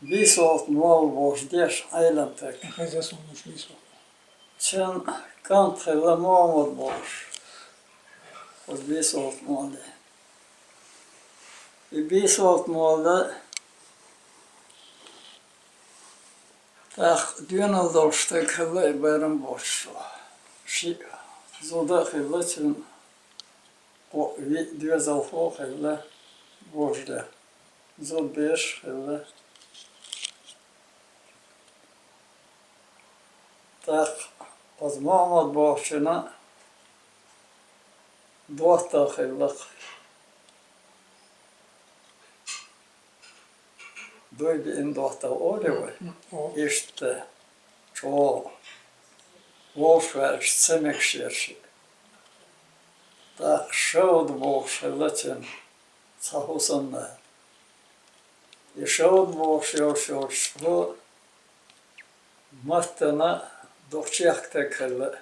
Viisalt muolvuus ties ailantek. Хозяйство не ушли сок. Sen kantrella muolvuus. Od viisalt muolde. I viisalt muolde düönaldolsta kılla ibarın boşu. Zoda kılla sen o düözalfo kılla boşda. Zod beş kılla. Так, az Muhammed boşuna doğatta kıllık. Doy bir in doğatta oluyor. İşte çoğu boş ver, semek şerşi. Так, şevd boşulatin sahusunda. Şevd boş bu mahtana dokçakta kıllı.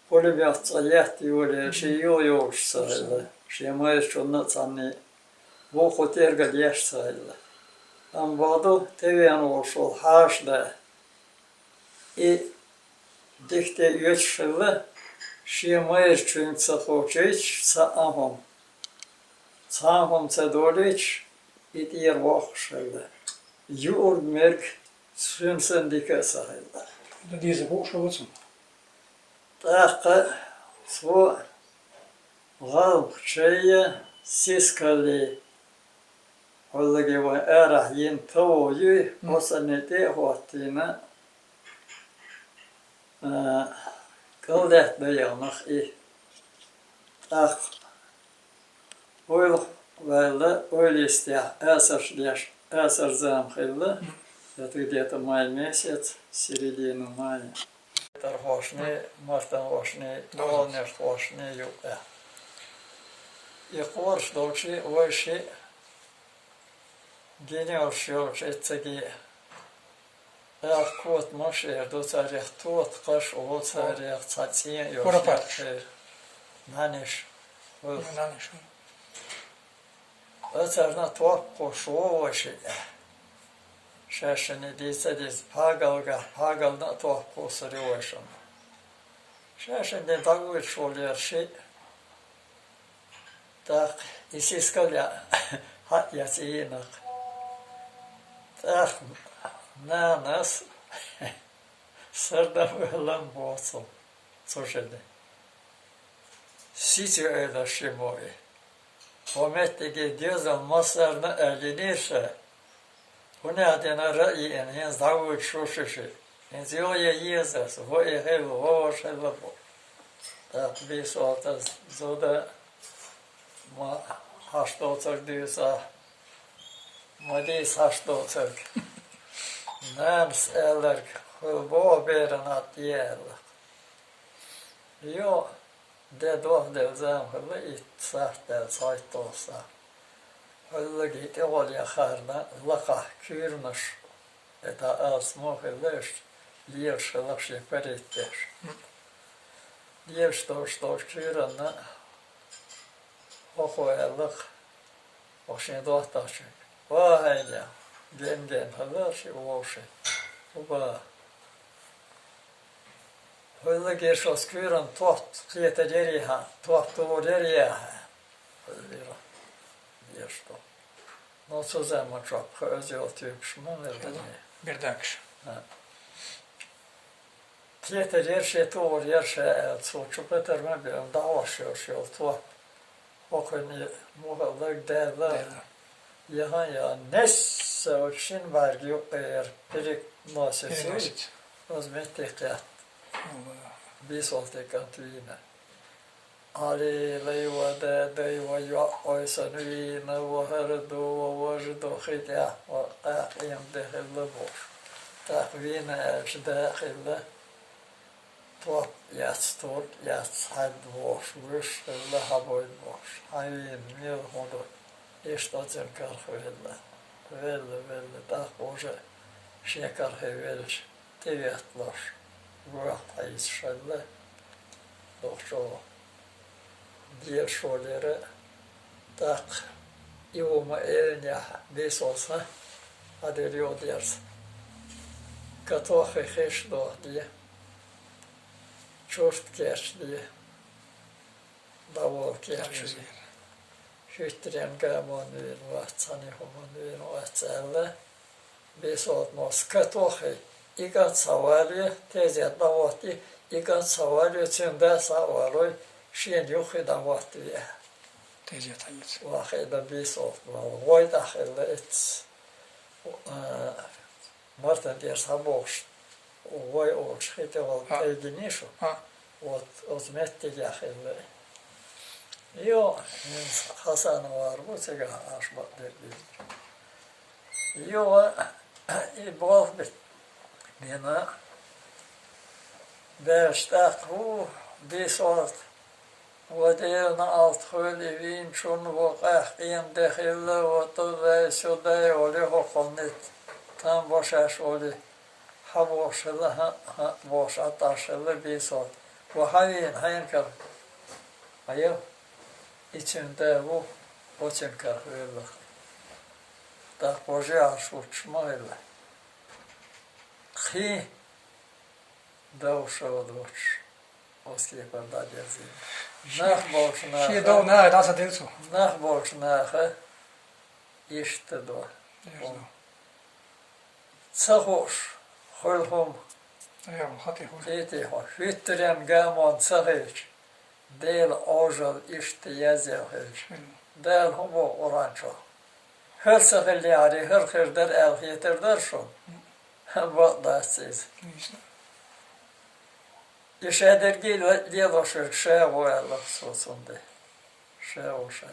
Polibiyatsa yahti öyle şey yok sayılır. Şey mayışçonda sanni bu koterga diyeş sayılır. Ama vadu teviyan oluşul haşda dikte yöçşüllü şey mayışçın sahoçiç saahum. Saahum sadoliç itiyer vakşıllı. Yur merk sünsen dike sayılır. Это deze boşluğu. Так, svo galbçaya siskali hollagi va erah yin toyu osanete hotina kaldet dayanıq tak oyl valla oyl istiyah asar zam khilda это где-то май месяц середину мая. Торгошни, мартангошни, долнешгошни юка. И корш дочи ойши генеошиоч эцеги кот машер до царях тот каш о царях цацин ёшер. Нанеш. Нанеш. Царна топ кошовоши. Шашыны дейсәдес pagalda топ косырыошым. Шашынды дагует шолерши. Так, исискаля хат ясиинак. Так, нанас сырда вылам боцом. Слушайте. Сити öyle шимои. Hometteki diyozan masarını elinirse bu ne adına ra'yin hens davut şuşuşu. Hens yoya yiyezes. Bu ehel, bu şel bu. Tak bir sualta zoda ma haşta otur diyorsa ma deyiz haşta otur. Nams eller bu beren at yerler. Jo, det då det zam hılı it sahtel sayt olsa. Hılı git olya kharna laqah kürmüş. Eta asmo hılış liyeş hılış yaparittir. Liyeş doş kürana okoyallık oşin dohtaşık. Vahayla gen hılış oşin. Uba Hılı geços kürün toht kıyete deriha, toht doğu deriha. Hılı geçto. Nasıl zaman çok özel tüypüşmün verdi. Bir dakika. Kıyete derşe doğru yerşe soçup eterme bir davaşıyor toht. Okuni muhallık derler. Yahan ya nesse o için vergi yok eğer birik nasesi. Özmet dikkat. Bisoltek antuina. Ali leiva de deiva ya oysanuina va herdo va vajdo khitya va qaqim de hillabor. Taqvina ajda khilla. Top yastor yas had vosh wish la haboy vosh. Hayin mil hodo. İştazen karhvella. Vella da hoja. Şekar hevelş. Teviyatlar. Vart ayışşalle. Dokşo. Diğer şoları tak. İvuma elnya bes olsa haderiyor dersin. Katoğu heşlo diye. Çort geç diye. Davul geç diye. Hyttren gamonyn vatsani homonyn vatselle. Besot mos katoğu. İgat savalye tezet davati. İgat savalye çünde savalye. Şen yuhi davati ya. Tezet ayet. Vahida besot. Voy dahil et. Martin der saboş. Voy o şite ol eginişo. Ha. Ot mette yahille. Yo, Hasan var bu sega aşmat derdi. Yo, bol bit. Bena beştak hu besot. ودينا أطفال وين شون وقع قيم داخله وطلع سوداء وله قنت تام باشش وله حواش له باش أطاش له بيسات وهاين كر أيوه içinde o çünkü öyle da boşa şuçmayla ki davşadoç oski kadar yazıyor. Nah boşuna. Şey do ne nasıl delso? Nah boşuna işte do. Sahoş holhom. Ja, hati hol. Eti ho hüttren gamon sahiç. Del ojal işte yazıyor. Del homo oranço. Her sahil yani her kırder elhiyeter der şu. What that says. İşe dergi diye doşur şey o Allah sosunde. Şey o şey.